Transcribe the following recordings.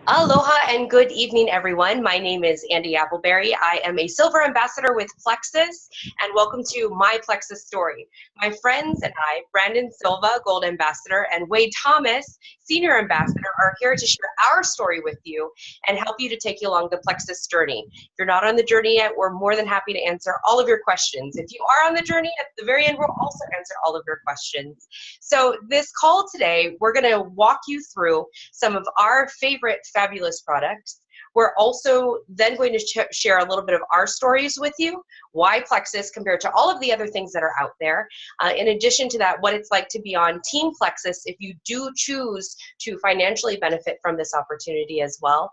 Aloha and good evening, everyone. My name is Andy Appleberry. I am a Silver Ambassador with Plexus, and welcome to My Plexus Story. My friends and I, Brandon Silva, Gold Ambassador, and Wade Thomas, Senior Ambassador, are here to share our story with you and help you to take you along the Plexus journey. If you're not on the journey yet, we're more than happy to answer all of your questions. If you are on the journey, at the very end, we'll also answer all of your questions. So this call today, we're going to walk you through some of our favorite fabulous products. We're also then going to share a little bit of our stories with you, why Plexus compared to all of the other things that are out there. In addition to that, what it's like to be on Team Plexus if you do choose to financially benefit from this opportunity as well.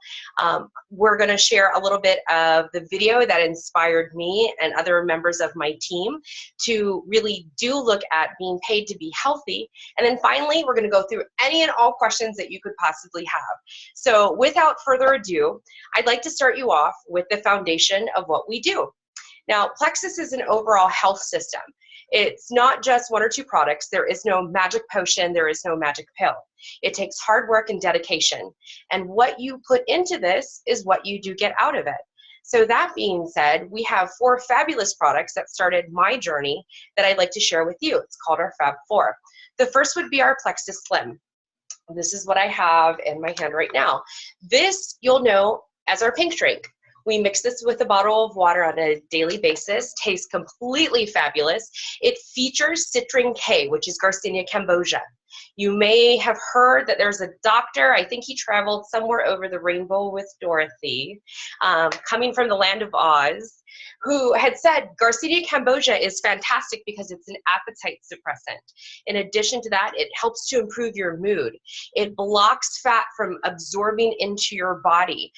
We're going to share a little bit of the video that inspired me and other members of my team to really do look at being paid to be healthy. And then finally, we're going to go through any and all questions that you could possibly have. So without further ado, I'd like to start you off with the foundation of what we do. Now, Plexus is an overall health system. It's not just one or two products. There is no magic potion. There is no magic pill. It takes hard work and dedication. And what you put into this is what you do get out of it. So that being said, we have 4 fabulous products that started my journey that I'd like to share with you. It's called our Fab 4. The first would be our Plexus Slim. This is what I have in my hand right now. This you'll know as our pink drink. We mix this with a bottle of water on a daily basis. Tastes completely fabulous. It features Citrin K, which is Garcinia cambogia. You may have heard that there's a doctor, I think he traveled somewhere over the rainbow with Dorothy, coming from the land of Oz, who had said Garcinia cambogia is fantastic because it's an appetite suppressant. In addition to that, it helps to improve your mood. It blocks fat from absorbing into your body.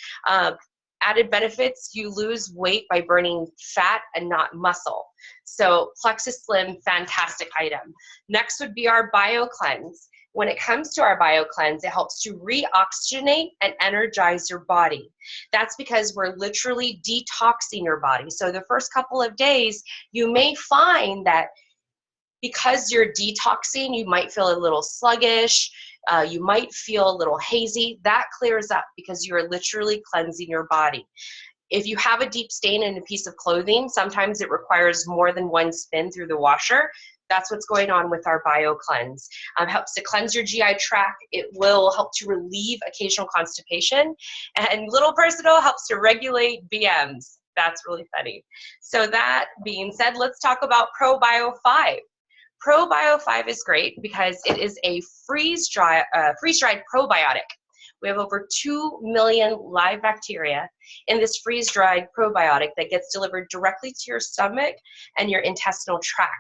Added benefits, you lose weight by burning fat and not muscle. So Plexus Slim, fantastic item. Next would be our Bio Cleanse. When it comes to our Bio Cleanse, it helps to reoxygenate and energize your body. That's because we're literally detoxing your body. So the first couple of days, you may find that because you're detoxing, you might feel a little sluggish, you might feel a little hazy. That clears up because you're literally cleansing your body. If you have a deep stain in a piece of clothing, sometimes it requires more than one spin through the washer. That's what's going on with our Bio Cleanse. Helps to cleanse your GI tract. It will help to relieve occasional constipation. And little personal, helps to regulate BMs. That's really funny. So that being said, let's talk about Pro Bio 5. Pro Bio 5 is great because it is a freeze-dried probiotic. We have over 2 million live bacteria in this freeze-dried probiotic that gets delivered directly to your stomach and your intestinal tract.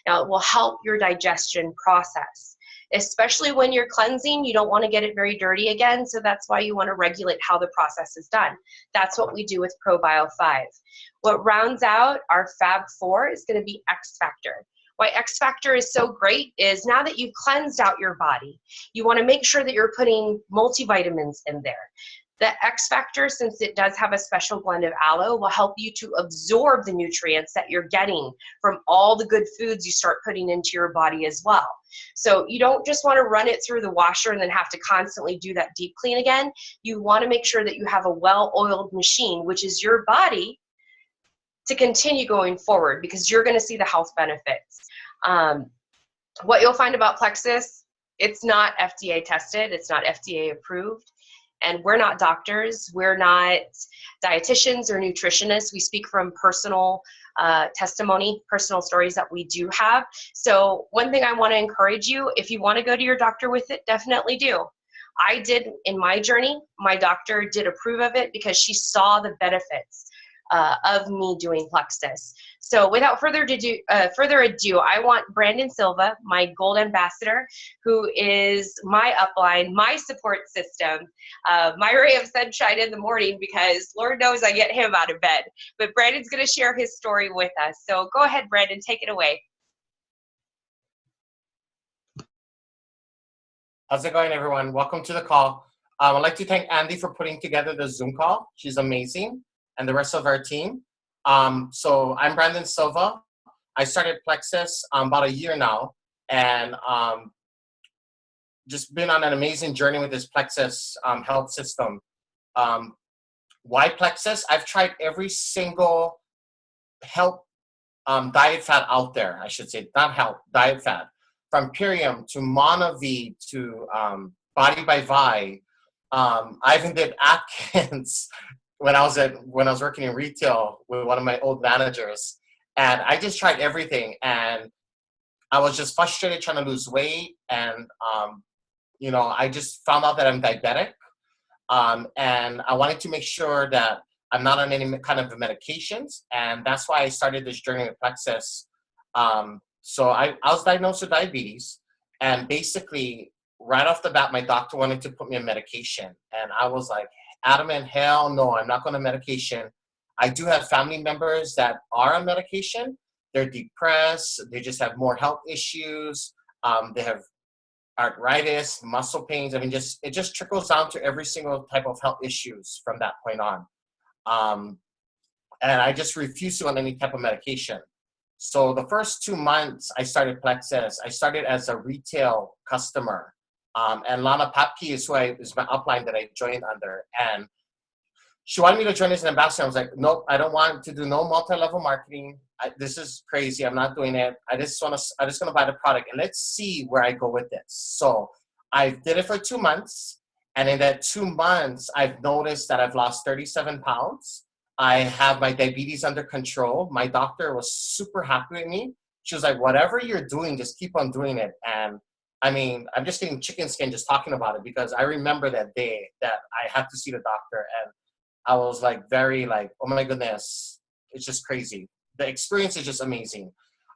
Now, it will help your digestion process. Especially when you're cleansing, you don't want to get it very dirty again, so that's why you want to regulate how the process is done. That's what we do with Pro Bio 5. What rounds out our Fab 4 is going to be X Factor. Why X Factor is so great is now that you've cleansed out your body, you want to make sure that you're putting multivitamins in there. The X Factor, since it does have a special blend of aloe, will help you to absorb the nutrients that you're getting from all the good foods you start putting into your body as well. So you don't just want to run it through the washer and then have to constantly do that deep clean again. You want to make sure that you have a well-oiled machine, which is your body, to continue going forward because you're going to see the health benefits. What you'll find about Plexus, it's not FDA tested, it's not FDA approved, and we're not doctors, we're not dietitians or nutritionists. We speak from personal testimony, personal stories that we do have. So one thing I want to encourage you, if you want to go to your doctor with it, definitely do. I did in my journey. My doctor did approve of it because she saw the benefits of me doing Plexus. So without further ado, I want Brandon Silva, my Gold Ambassador, who is my upline, my support system, my ray of sunshine in the morning, because Lord knows I get him out of bed. But Brandon's going to share his story with us. So go ahead, Brandon, take it away. How's it going, everyone? Welcome to the call. I'd like to thank Andy for putting together the Zoom call. She's amazing. And the rest of our team. So I'm Brandon Silva. I started Plexus about a year now, and just been on an amazing journey with this Plexus health system. Why Plexus? I've tried every single health diet fat out there, I should say, not health, diet fat, from Purium to Monavi to Body by Vi. I even did Atkins when I was working in retail with one of my old managers, and I just tried everything, and I was just frustrated trying to lose weight, and I just found out that I'm diabetic, and I wanted to make sure that I'm not on any kind of medications, and that's why I started this journey with Plexus. So I was diagnosed with diabetes, and basically, right off the bat, my doctor wanted to put me on medication, and I was like, adamant, hell no, I'm not going to medication. I do have family members that are on medication. They're depressed. They just have more health issues. They have arthritis, muscle pains. I mean, it just trickles down to every single type of health issues from that point on. And I just refused to on any type of medication. So the first 2 months I started Plexus, I started as a retail customer. And Lana Papke is my upline that I joined under. And she wanted me to join as an ambassador. I was like, nope, I don't want to do no multi-level marketing. This is crazy. I'm not doing it. I just want to buy the product and let's see where I go with this. So I did it for 2 months. And in that 2 months, I've noticed that I've lost 37 pounds. I have my diabetes under control. My doctor was super happy with me. She was like, whatever you're doing, just keep on doing it. And I mean, I'm just getting chicken skin just talking about it because I remember that day that I had to see the doctor, and I was like very like, oh my goodness, it's just crazy. The experience is just amazing.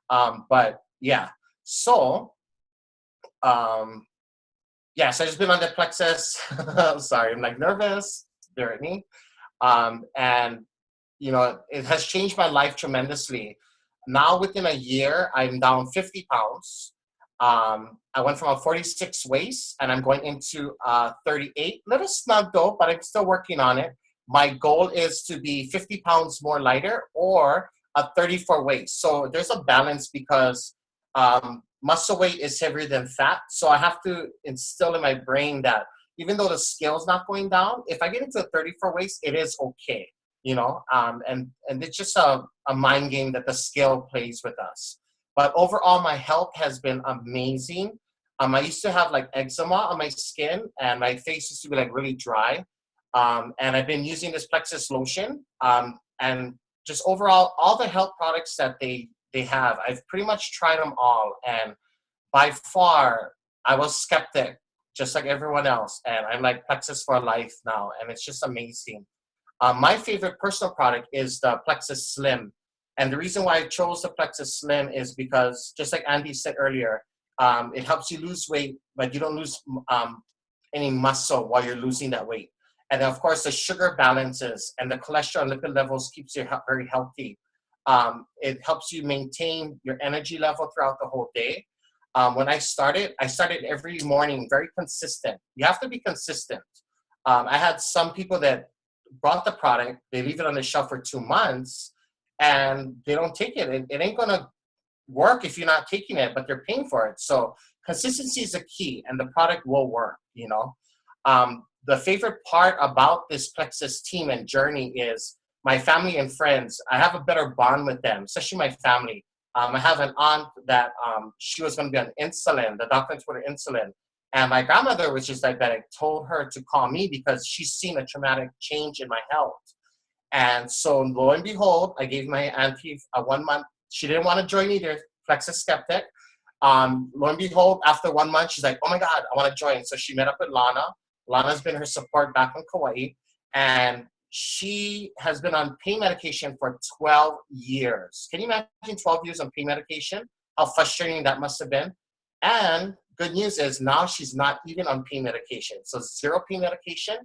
But yeah, so yeah, so I just been on the Plexus. Sorry, I'm like nervous. Bear with me. And it has changed my life tremendously. Now within a year, I'm down 50 pounds. I went from a 46 waist and I'm going into 38. Little snug though, but I'm still working on it. My goal is to be 50 pounds more lighter or a 34 waist. So there's a balance because muscle weight is heavier than fat. So I have to instill in my brain that even though the scale's not going down, if I get into a 34 waist, it is okay, and it's just a mind game that the scale plays with us. But overall, my health has been amazing. I used to have like eczema on my skin and my face used to be like really dry. And I've been using this Plexus lotion. And just overall, all the health products that they have, I've pretty much tried them all. And by far, I was skeptic, just like everyone else. And I'm like Plexus for life now. And it's just amazing. My favorite personal product is the Plexus Slim. And the reason why I chose the Plexus Slim is because, just like Andy said earlier, it helps you lose weight, but you don't lose any muscle while you're losing that weight. And then, of course, the sugar balances and the cholesterol and lipid levels keeps you very healthy. It helps you maintain your energy level throughout the whole day. When I started every morning, very consistent. You have to be consistent. I had some people that brought the product, they leave it on the shelf for 2 months, and they don't take it. It ain't going to work if you're not taking it, but they're paying for it. So consistency is a key, and the product will work, The favorite part about this Plexus team and journey is my family and friends. I have a better bond with them, especially my family. I have an aunt that she was going to be on insulin. The doctor put her insulin. And my grandmother, which is diabetic, told her to call me because she's seen a traumatic change in my health. And so lo and behold, I gave my auntie a 1 month. She didn't want to join either, Plexus skeptic. Lo and behold, after 1 month, she's like, oh my God, I want to join. So she met up with Lana. Lana's been her support back in Kauai. And she has been on pain medication for 12 years. Can you imagine 12 years on pain medication? How frustrating that must have been. And good news is now she's not even on pain medication. So 0 pain medication.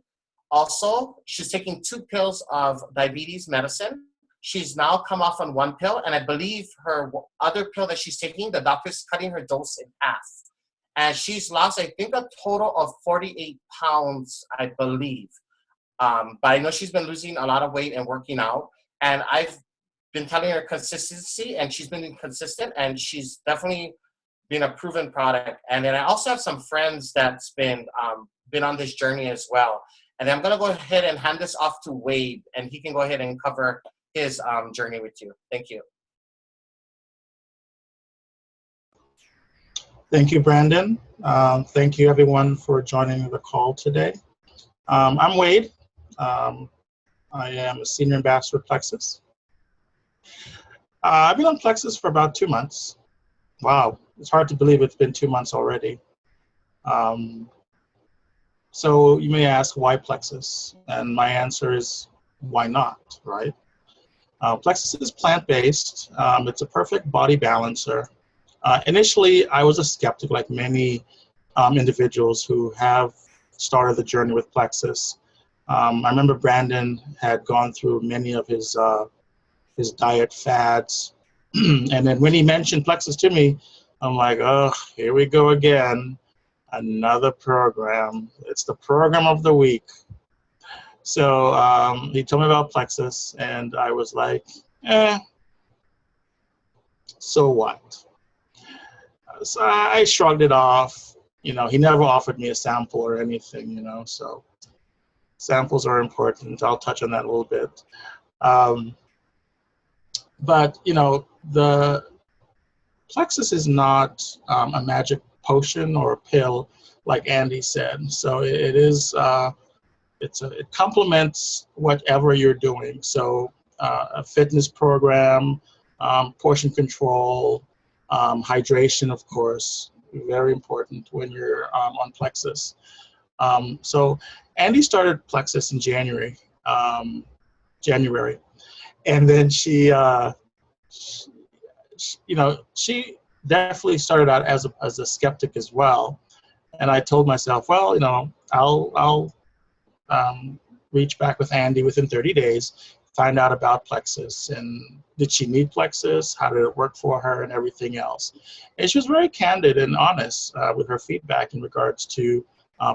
Also, she's taking 2 pills of diabetes medicine. She's now come off on 1 pill. And I believe her other pill that she's taking, the doctor's cutting her dose in half. And she's lost, I think, a total of 48 pounds, I believe. But I know she's been losing a lot of weight and working out. And I've been telling her consistency, and she's been consistent, and she's definitely been a proven product. And then I also have some friends that's been on this journey as well. And then I'm going to go ahead and hand this off to Wade, and he can go ahead and cover his journey with you. Thank you. Thank you, Brandon. Thank you, everyone, for joining the call today. I'm Wade. I am a senior ambassador at Plexus. I've been on Plexus for about 2 months. Wow, it's hard to believe it's been 2 months already. So you may ask, why Plexus? And my answer is, why not, right? Plexus is plant-based. It's a perfect body balancer. Initially, I was a skeptic, like many individuals who have started the journey with Plexus. I remember Brandon had gone through many of his diet fads. And then when he mentioned Plexus to me, I'm like, oh, here we go again. Another program. It's the program of the week. So he told me about Plexus, and I was like, so what? So I shrugged it off. You know, he never offered me a sample or anything, you know, so samples are important. I'll touch on that a little bit. But, you know, the Plexus is not a magic potion or a pill, like Andy said. So it is, it complements whatever you're doing. So a fitness program, portion control, hydration, of course, very important when you're on Plexus. So Andy started Plexus in January, and then she you know, she definitely started out as a skeptic as well. And I told myself, well, you know, I'll reach back with Andy within 30 days, find out about Plexus, and did she need Plexus? How did it work for her, and everything else. And she was very candid and honest with her feedback in regards to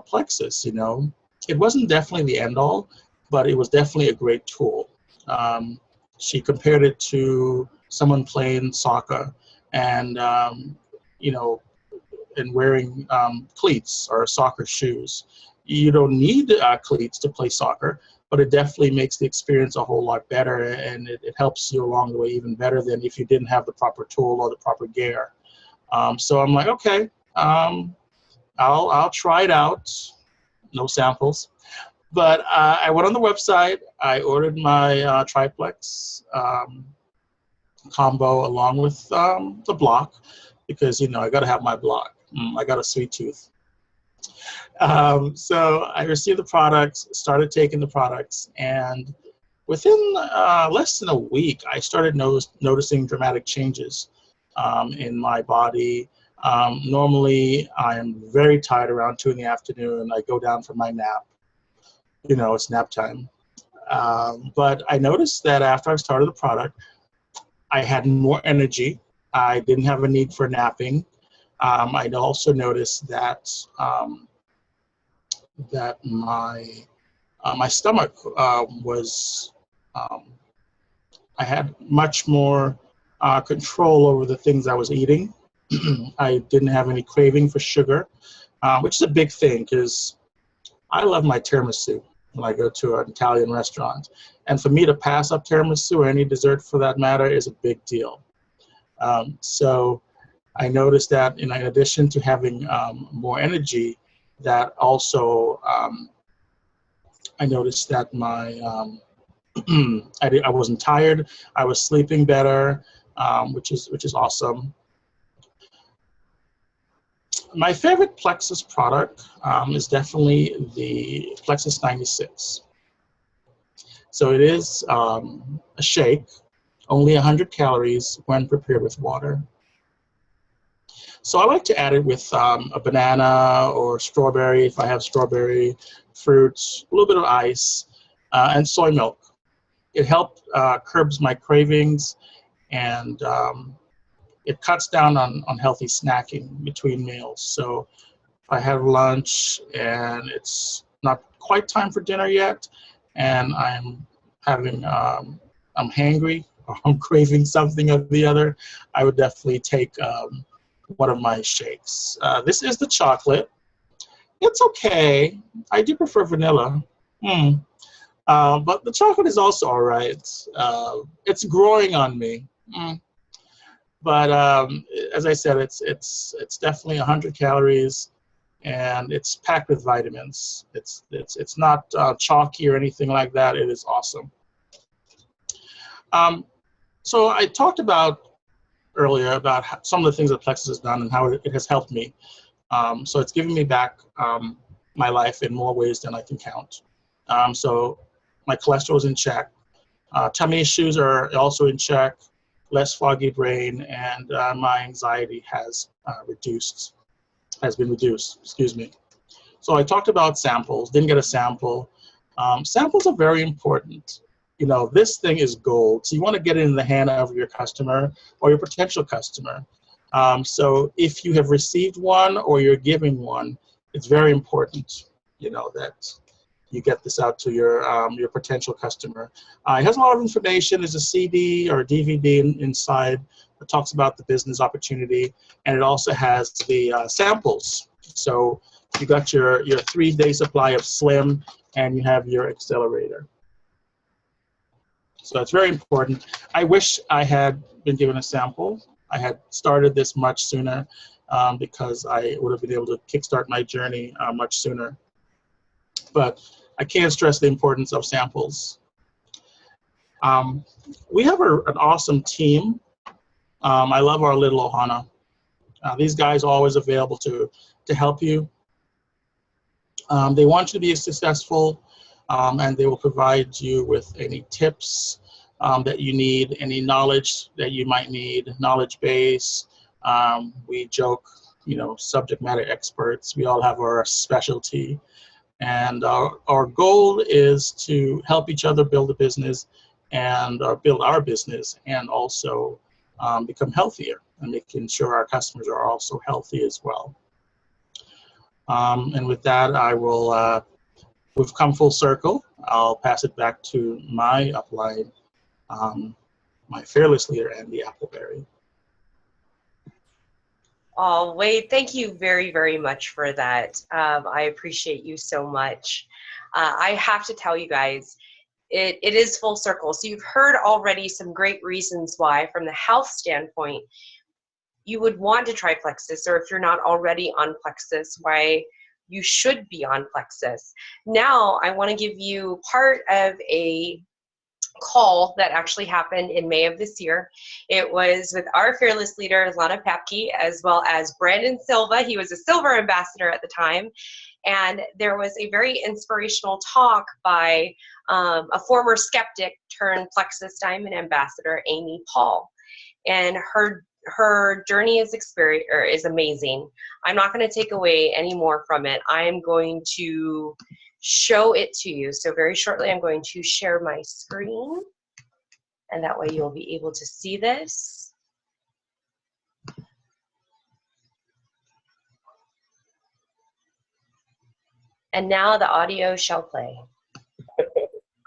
Plexus. You know, it wasn't definitely the end all, but it was definitely a great tool. She compared it to someone playing soccer and, you know, and wearing cleats or soccer shoes. You don't need cleats to play soccer, but it definitely makes the experience a whole lot better, and it helps you along the way even better than if you didn't have the proper tool or the proper gear. So I'm like, okay, I'll try it out. No samples. But I went on the website, I ordered my triplex combo along with the block, because, you know, I got to have my block. I got a sweet tooth. So I received the products, started taking the products, and within less than a week, I started noticing dramatic changes in my body. Normally, I am very tired around 2 in the afternoon. I go down for my nap. You know, it's nap time. But I noticed that after I started the product, I had more energy. I didn't have a need for napping. I'd also noticed that that my stomach was, I had much more control over the things I was eating. I didn't have any craving for sugar, which is a big thing because I love my tiramisu when I go to an Italian restaurant. And for me to pass up tiramisu or any dessert for that matter is a big deal. So I noticed that in addition to having more energy, that also I noticed that my I wasn't tired. I was sleeping better, which is awesome. My favorite Plexus product is definitely the Plexus 96. So it is a shake, only 100 calories when prepared with water. So I like to add it with a banana or strawberry, if I have strawberry, fruits, a little bit of ice, and soy milk. It helps curbs my cravings, and it cuts down on healthy snacking between meals. So if I have lunch and it's not quite time for dinner yet, and I'm hangry or I'm craving something or the other, I would definitely take one of my shakes. This is the chocolate. It's okay. I do prefer vanilla. But the chocolate is also all right. It's growing on me. But as I said, it's definitely 100 calories, and it's packed with vitamins. It's not chalky or anything like that. It is awesome. So I talked about earlier about some of the things that Plexus has done and how it has helped me. So it's given me back my life in more ways than I can count. So my cholesterol is in check. Tummy issues are also in check. Less foggy brain, and my anxiety has been reduced. Excuse me. So I talked about samples. Didn't get a sample. Samples are very important. You know, this thing is gold. So you want to get it in the hand of your customer or your potential customer. So if you have received one or you're giving one, it's very important, you know, that you get this out to your potential customer. It has a lot of information. There's a CD or a DVD inside that talks about the business opportunity, and it also has the samples. So you got your 3-day supply of Slim, and you have your accelerator. So it's very important. I wish I had been given a sample. I had started this much sooner because I would have been able to kickstart my journey much sooner. But I can't stress the importance of samples. We have an awesome team. I love our little Ohana. These guys are always available to help you. They want you to be successful, and they will provide you with any tips that you need, any knowledge that you might need, knowledge base. We joke, you know, subject matter experts. We all have our specialty. And our goal is to help each other build a business and build our business, and also become healthier and making sure our customers are also healthy as well. And with that, I will, we've come full circle. I'll pass it back to my upline, my fearless leader, Andy Appleberry. Oh, Wade, thank you very, very much for that. I appreciate you so much. I have to tell you guys, it is full circle. So you've heard already some great reasons why, from the health standpoint, you would want to try Plexus, or if you're not already on Plexus, why you should be on Plexus. Now, I want to give you part of a call that actually happened in May of this year. It was with our fearless leader, Lana Papke, as well as Brandon Silva. He was a silver ambassador at the time. And there was a very inspirational talk by a former skeptic turned Plexus Diamond ambassador, Amy Paul. And her journey is amazing. I'm not going to take away any more from it. I am going to show it to you. So very shortly, I'm going to share my screen, and that way you'll be able to see this. And now the audio shall play.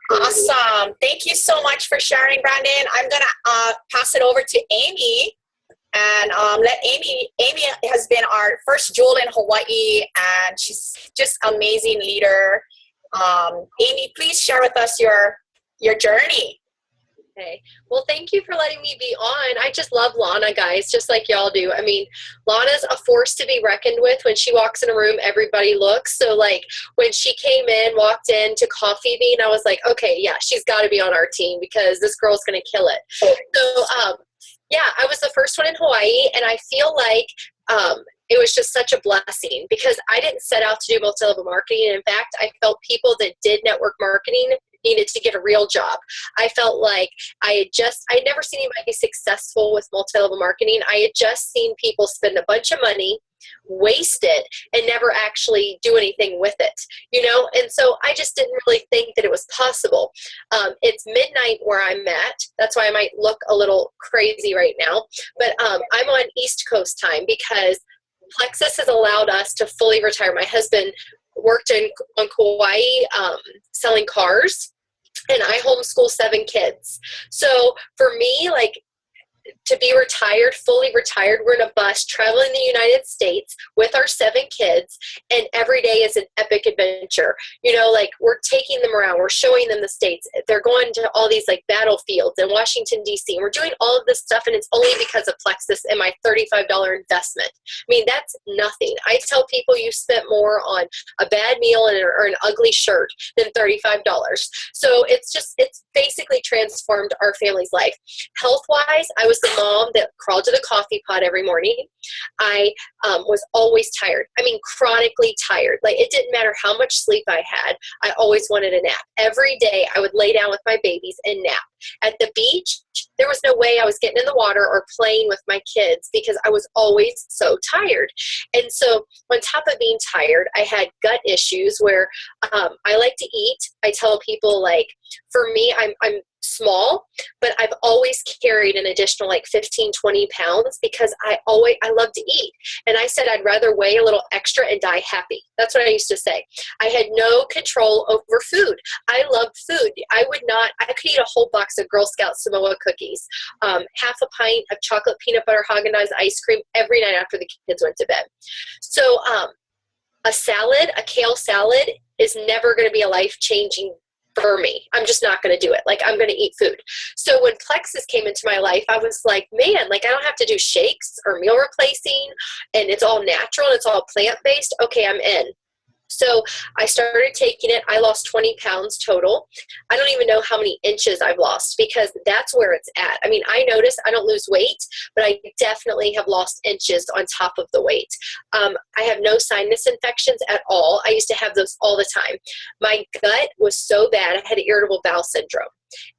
Awesome. Thank you so much for sharing, Brandon. I'm going to pass it over to Amy, and let Amy has been our first jewel in Hawaii, and she's just amazing leader. Amy, please share with us your journey. Okay. Well, thank you for letting me be on. I just love Lana, guys, just like y'all do. I mean, Lana's a force to be reckoned with. When she walks in a room, everybody looks. So, like, when she walked in to Coffee Bean, I was like, okay, yeah, she's got to be on our team because this girl's going to kill it. So, yeah, I was the first one in Hawaii, and I feel like it was just such a blessing because I didn't set out to do multi-level marketing. And in fact, I felt people that did network marketing needed to get a real job. I felt like I'd never seen anybody successful with multi-level marketing. I had just seen people spend a bunch of money, waste it, and never actually do anything with it, you know? And so I just didn't really think that it was possible. It's midnight where I'm at. That's why I might look a little crazy right now. But I'm on East Coast time because Plexus has allowed us to fully retire. My husband worked on Kauai selling cars, and I homeschool 7 kids. So for me, like, to be retired, fully retired. We're in a bus traveling the United States with our 7 kids, and every day is an epic adventure. You know, like we're taking them around, we're showing them the states. They're going to all these like battlefields in Washington, D.C. And we're doing all of this stuff, and it's only because of Plexus and my $35 investment. I mean, that's nothing. I tell people you spent more on a bad meal or an ugly shirt than $35. So it's basically transformed our family's life. Health-wise, I was the mom that crawled to the coffee pot every morning. I was always tired. I mean, chronically tired. Like, it didn't matter how much sleep I had. I always wanted a nap. Every day I would lay down with my babies and nap. At the beach, there was no way I was getting in the water or playing with my kids because I was always so tired. And so on top of being tired, I had gut issues where I like to eat. I tell people, like, for me, I'm small, but I've always carried an additional like 15, 20 pounds because I love to eat. And I said I'd rather weigh a little extra and die happy. That's what I used to say. I had no control over food. I loved food. I could eat a whole box of Girl Scout Samoa cookies, half a pint of chocolate peanut butter Haagen-Dazs ice cream every night after the kids went to bed. So a kale salad is never going to be a life-changing for me. I'm just not going to do it. Like, I'm going to eat food. So when Plexus came into my life, I was like, man, like, I don't have to do shakes or meal replacing, and it's all natural and it's all plant-based. Okay, I'm in. So I started taking it. I lost 20 pounds total. I don't even know how many inches I've lost because that's where it's at. I mean, I notice I don't lose weight, but I definitely have lost inches on top of the weight. I have no sinus infections at all. I used to have those all the time. My gut was so bad. I had irritable bowel syndrome.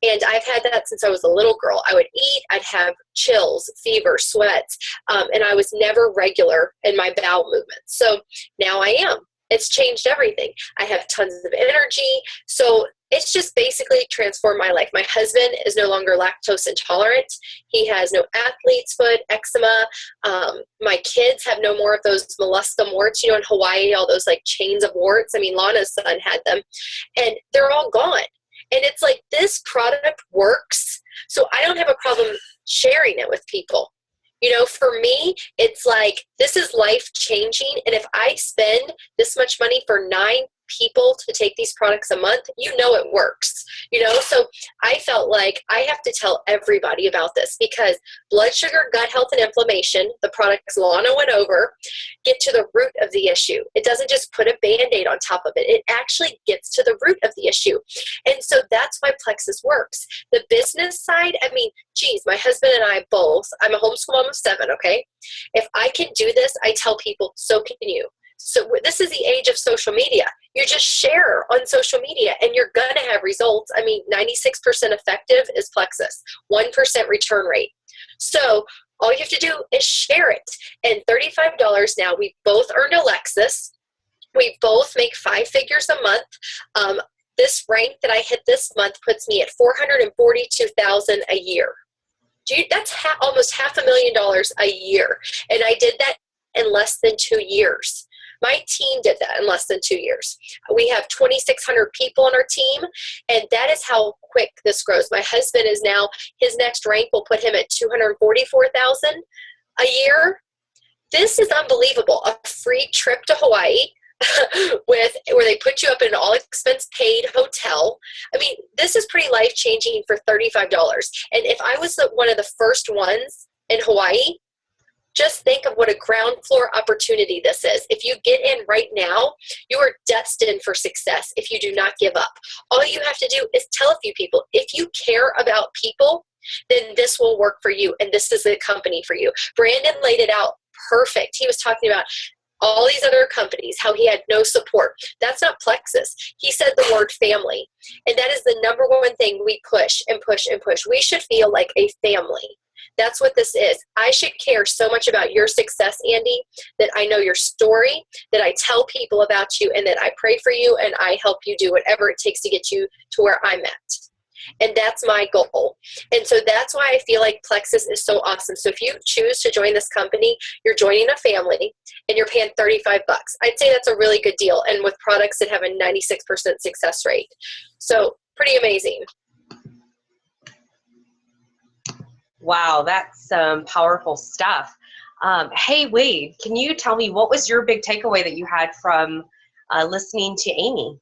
And I've had that since I was a little girl. I would eat, I'd have chills, fever, sweats, and I was never regular in my bowel movements. So now I am. It's changed everything. I have tons of energy. So it's just basically transformed my life. My husband is no longer lactose intolerant. He has no athlete's foot, eczema. My kids have no more of those molluscum warts. You know, in Hawaii, all those like chains of warts. I mean, Lana's son had them, and they're all gone. And it's like, this product works. So I don't have a problem sharing it with people. You know, for me, it's like, this is life-changing. And if I spend this much money for 9 people to take these products a month, you know it works. You know, so I felt like I have to tell everybody about this because blood sugar, gut health, and inflammation, the products Lana went over, get to the root of the issue. It doesn't just put a Band-Aid on top of it. It actually gets to the root of the issue. And so that's why Plexus works. The business side, I mean, geez, my husband and I both, I'm a homeschool mom of 7, okay? If I can do this, I tell people, so can you. So this is the age of social media. You just share on social media and you're going to have results. I mean, 96% effective is Plexus, 1% return rate. So all you have to do is share it. And $35 now, we both earned a Lexus. We both make 5 figures a month. This rank that I hit this month puts me at $442,000 a year. Dude, that's almost $500,000 a year. And I did that in less than 2 years. My team did that in less than 2 years. We have 2,600 people on our team, and that is how quick this grows. My husband is now, his next rank will put him at $244,000 a year. This is unbelievable. A free trip to Hawaii where they put you up in an all-expense paid hotel. I mean, this is pretty life-changing for $35. And if I was one of the first ones in Hawaii, just think of what a ground floor opportunity this is. If you get in right now, you are destined for success if you do not give up. All you have to do is tell a few people. If you care about people, then this will work for you, and this is the company for you. Brandon laid it out perfect. He was talking about all these other companies, how he had no support. That's not Plexus. He said the word family, and that is the number one thing we push and push and push. We should feel like a family. That's what this is. I should care so much about your success, Andy, that I know your story, that I tell people about you, and that I pray for you, and I help you do whatever it takes to get you to where I'm at. And that's my goal. And so that's why I feel like Plexus is so awesome. So if you choose to join this company, you're joining a family and you're paying $35. I'd say that's a really good deal. And with products that have a 96% success rate. So pretty amazing. Wow, that's some powerful stuff. Hey, Wade, can you tell me what was your big takeaway that you had from listening to Amy?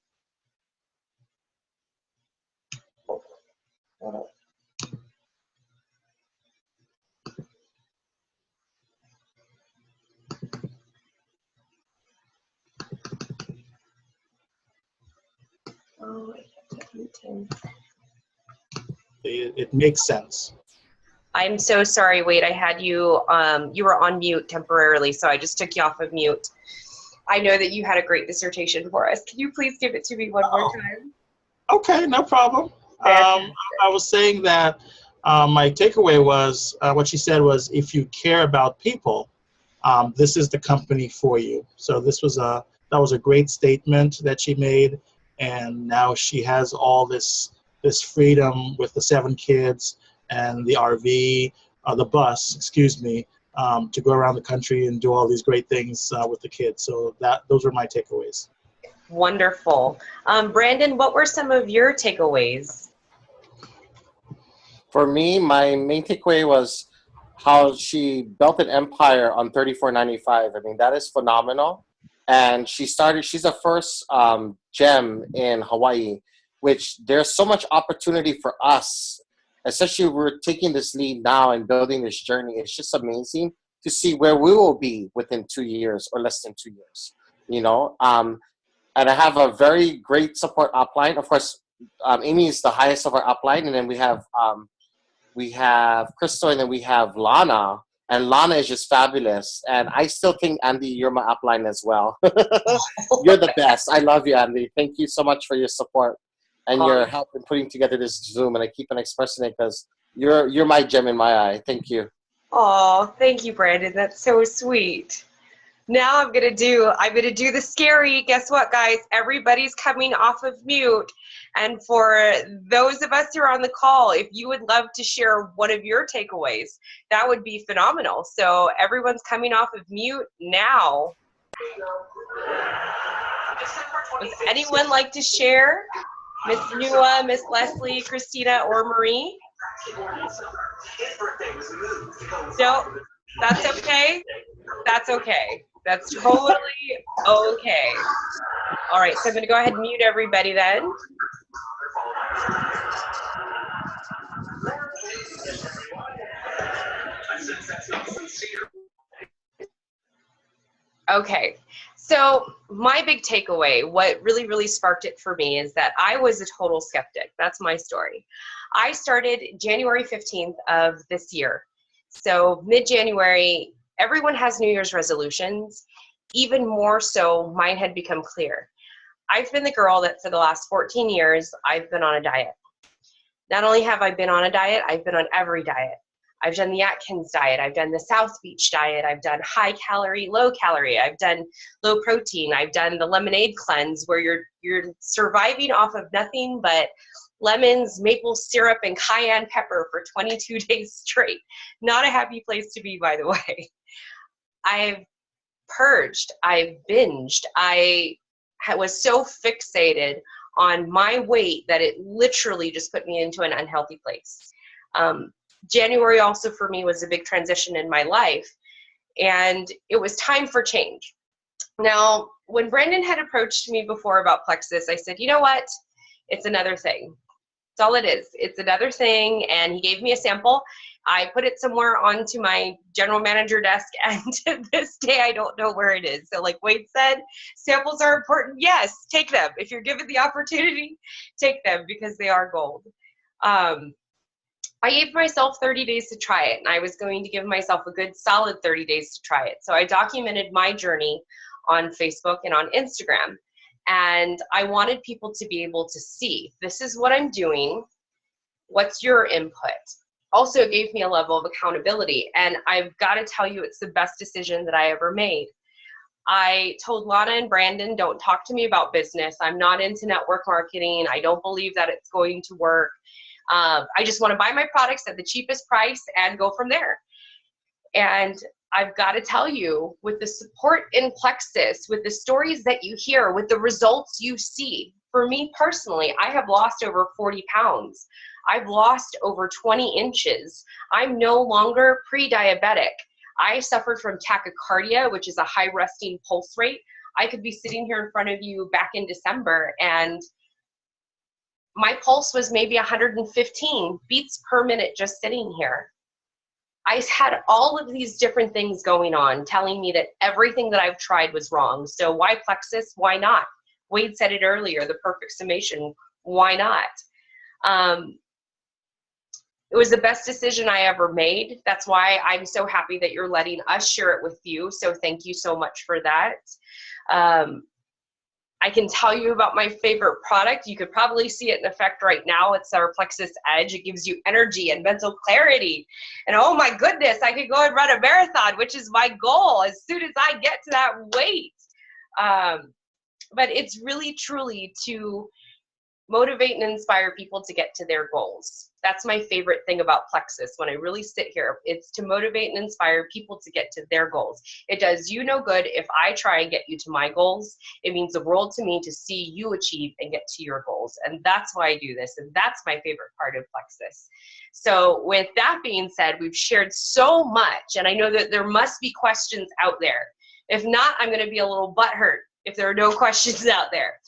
Oh, It makes sense. I'm so sorry, Wade. I had you, you were on mute temporarily, so I just took you off of mute. I know that you had a great dissertation for us. Can you please give it to me one more time? Okay, no problem. I was saying that my takeaway was what she said was, if you care about people, this is the company for you. So that was a great statement that she made, and now she has all this freedom with the 7 kids and the RV, the bus, excuse me, to go around the country and do all these great things with the kids. So those were my takeaways. Wonderful. Brandon, what were some of your takeaways? For me, my main takeaway was how she built an empire on $34.95. I mean, that is phenomenal. And she's the first gem in Hawaii, which there's so much opportunity for us, especially we're taking this lead now and building this journey. It's just amazing to see where we will be within 2 years or less than 2 years, you know? And I have a very great support upline. Of course, Amy is the highest of our upline, and then we have Crystal, and then we have Lana. And Lana is just fabulous. And I still think, Andy, you're my upline as well. You're the best. I love you, Andy. Thank you so much for your support and your help in putting together this Zoom. And I keep on expressing it because you're my gem in my eye. Thank you. Oh, thank you, Brandon. That's so sweet. Now I'm gonna do the scary. Guess what, guys? Everybody's coming off of mute. And for those of us who are on the call, if you would love to share one of your takeaways, that would be phenomenal. So everyone's coming off of mute now. Would anyone like to share? Miss Nua, Miss Leslie, Christina, or Marie? No, that's okay. That's okay. That's totally okay. All right, so I'm going to go ahead and mute everybody then. Okay, so my big takeaway, what really, really sparked it for me is that I was a total skeptic. That's my story. I started January 15th of this year. So mid-January, everyone has New Year's resolutions. Even more so, mine had become clear. I've been the girl that for the last 14 years, I've been on a diet. Not only have I been on a diet, I've been on every diet. I've done the Atkins diet. I've done the South Beach diet. I've done high calorie, low calorie. I've done low protein. I've done the lemonade cleanse where you're surviving off of nothing but lemons, maple syrup, and cayenne pepper for 22 days straight. Not a happy place to be, by the way. I've purged. I've binged. I was so fixated on my weight that it literally just put me into an unhealthy place. January also for me was a big transition in my life, and it was time for change. Now, when Brandon had approached me before about Plexus, I said, you know what? It's another thing. That's all it is. It's another thing, and he gave me a sample. I put it somewhere onto my general manager desk, and to this day, I don't know where it is. So like Wade said, samples are important. Yes, take them. If you're given the opportunity, take them because they are gold. I gave myself 30 days to try it, and I was going to give myself a good solid 30 days to try it. So I documented my journey on Facebook and on Instagram, and I wanted people to be able to see, this is what I'm doing, what's your input? Also, it gave me a level of accountability, and I've got to tell you, it's the best decision that I ever made. I told Lana and Brandon, don't talk to me about business. I'm not into network marketing. I don't believe that it's going to work. I just want to buy my products at the cheapest price and go from there. And I've got to tell you, with the support in Plexus, with the stories that you hear, with the results you see, for me personally, I have lost over 40 pounds. I've lost over 20 inches. I'm no longer pre-diabetic. I suffered from tachycardia, which is a high resting pulse rate. I could be sitting here in front of you back in December and my pulse was maybe 115 beats per minute just sitting here. I had all of these different things going on telling me that everything that I've tried was wrong. So why Plexus? Why not? Wade said it earlier, the perfect summation. Why not? It was the best decision I ever made. That's why I'm so happy that you're letting us share it with you. So thank you so much for that. I can tell you about my favorite product. You could probably see it in effect right now. It's our Plexus Edge. It gives you energy and mental clarity. And oh my goodness, I could go and run a marathon, which is my goal as soon as I get to that weight. But it's really, truly to motivate and inspire people to get to their goals. That's my favorite thing about Plexus. When I really sit here, it's to motivate and inspire people to get to their goals. It does you no good if I try and get you to my goals. It means the world to me to see you achieve and get to your goals. And that's why I do this. And that's my favorite part of Plexus. So with that being said, we've shared so much, and I know that there must be questions out there. If not, I'm going to be a little butthurt if there are no questions out there.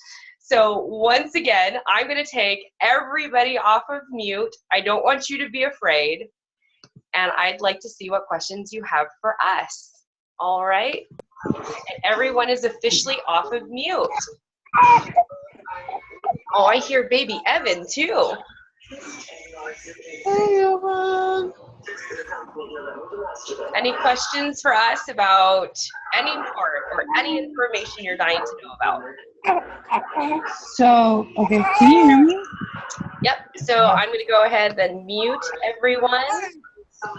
So once again, I'm going to take everybody off of mute. I don't want you to be afraid. And I'd like to see what questions you have for us. All right? And everyone is officially off of mute. Oh, I hear baby Evan too. Hey, Evan. Any questions for us about any part or any information you're dying to know about? So, okay, can you hear me? Yep, so I'm going to go ahead and mute everyone.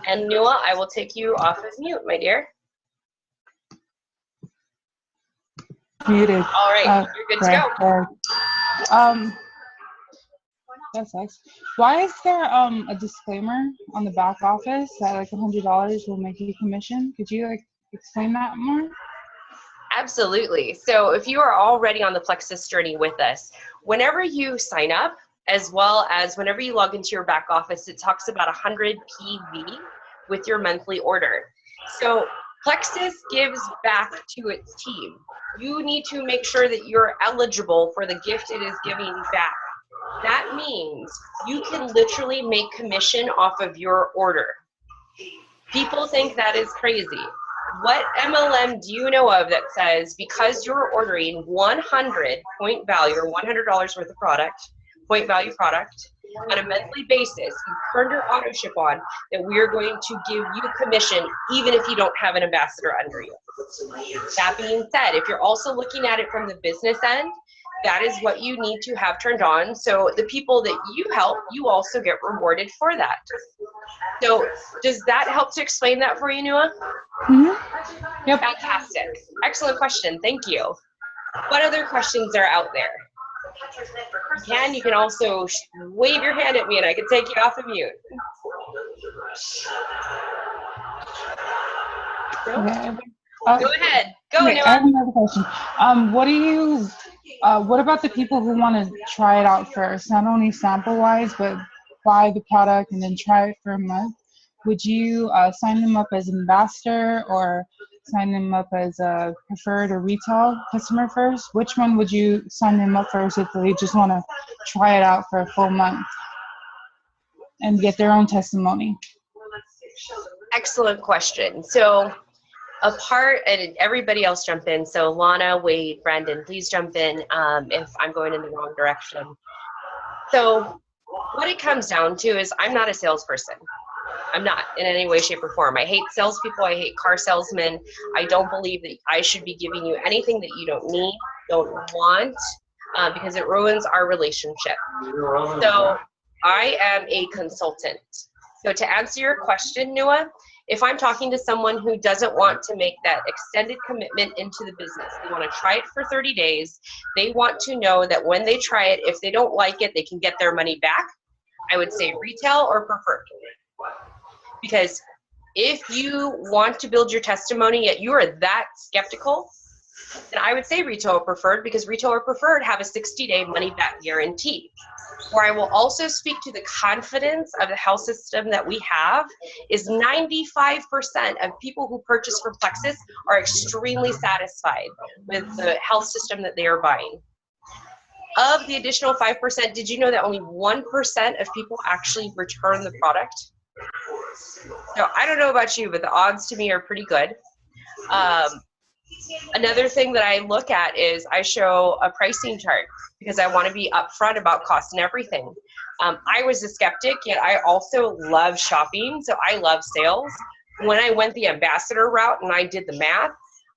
And Nua, I will take you off of mute, my dear. Muted. All right, you're good to go. That sucks. Why is there a disclaimer on the back office that like $100 will make you commission? Could you like explain that more? Absolutely. So if you are already on the Plexus journey with us, whenever you sign up, as well as whenever you log into your back office, it talks about 100 PV with your monthly order. So Plexus gives back to its team. You need to make sure that you're eligible for the gift it is giving back. That means you can literally make commission off of your order. People think that is crazy. What MLM do you know of that says because you're ordering 100 point value or $100 worth of product, point value product, on a monthly basis, you turned your auto ship on, that we're going to give you commission even if you don't have an ambassador under you. That being said, if you're also looking at it from the business end, that is what you need to have turned on. So the people that you help, you also get rewarded for that. So does that help to explain that for you, Nua? Mm-hmm. Yep. Fantastic. Excellent question. Thank you. What other questions are out there? You can also wave your hand at me and I can take you off of mute. No? Okay. Go ahead. Go, okay, Nua. I have another question. What about the people who want to try it out first, not only sample-wise, but buy the product and then try it for a month? Would you sign them up as an ambassador or sign them up as a preferred or retail customer first? Which one would you sign them up first if they just want to try it out for a full month and get their own testimony? Excellent question. So and everybody else jump in. So Lana, Wade, Brandon, please jump in if I'm going in the wrong direction. So what it comes down to is I'm not a salesperson. I'm not in any way, shape, or form. I hate salespeople. I hate car salesmen. I don't believe that I should be giving you anything that you don't need, don't want, because it ruins our relationship. So I am a consultant. So to answer your question, Nua, if I'm talking to someone who doesn't want to make that extended commitment into the business, they want to try it for 30 days, they want to know that when they try it, if they don't like it, they can get their money back, I would say retail or preferred. Because if you want to build your testimony yet you are that skeptical, then I would say retailer preferred, because retailer preferred have a 60-day money back guarantee. Where I will also speak to the confidence of the health system that we have is 95% of people who purchase from Plexus are extremely satisfied with the health system that they are buying. Of the additional 5%, did you know that only 1% of people actually return the product? So I don't know about you, but the odds to me are pretty good. Another thing that I look at is I show a pricing chart because I want to be upfront about cost and everything. I was a skeptic, yet I also love shopping, so I love sales. When I went the ambassador route and I did the math,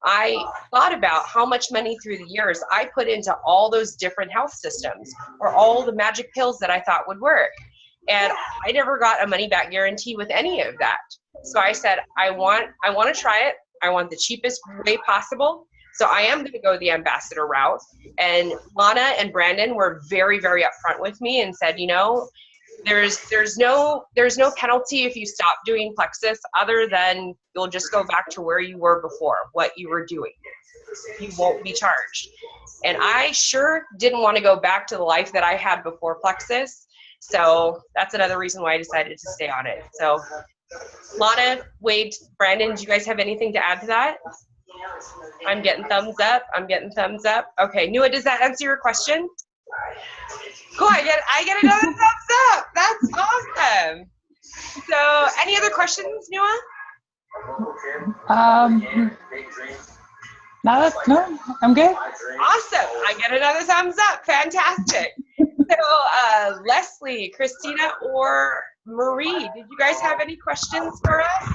I thought about how much money through the years I put into all those different health systems or all the magic pills that I thought would work. And I never got a money back guarantee with any of that. So I said, I want to try it. I want the cheapest way possible. So I am going to go the ambassador route. And Lana and Brandon were very, very upfront with me and said, you know, there's no penalty if you stop doing Plexus, other than you'll just go back to where you were before, what you were doing. You won't be charged. And I sure didn't want to go back to the life that I had before Plexus. So that's another reason why I decided to stay on it. So Lana, Wade, Brandon, do you guys have anything to add to that? I'm getting thumbs up. I'm getting thumbs up. Okay, Nua, does that answer your question? Cool, I get another thumbs up. That's awesome. So any other questions, Nua? No, I'm good. Awesome. I get another thumbs up. Fantastic. So Leslie, Christina, or Marie, did you guys have any questions for us?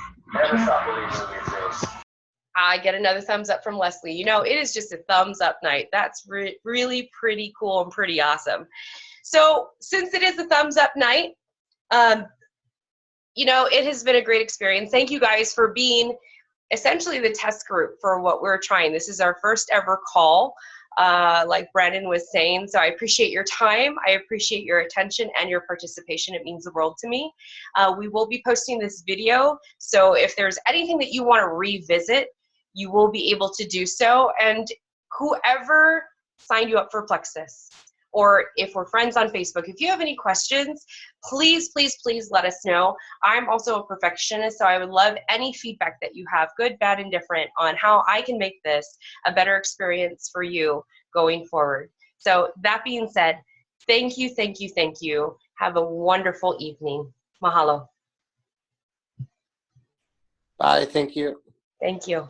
I get another thumbs up from Leslie. You know, it is just a thumbs up night. That's really pretty cool and pretty awesome. So since it is a thumbs up night, you know, it has been a great experience. Thank you guys for being essentially the test group for what we're trying. This is our first ever call, like Brandon was saying. So I appreciate your time. I appreciate your attention and your participation. It means the world to me. We will be posting this video. So if there's anything that you want to revisit, you will be able to do so. And whoever signed you up for Plexus, or if we're friends on Facebook, if you have any questions, please, please, please let us know. I'm also a perfectionist, so I would love any feedback that you have, good, bad, and different, on how I can make this a better experience for you going forward. So that being said, thank you, thank you, thank you. Have a wonderful evening. Mahalo. Bye, thank you. Thank you.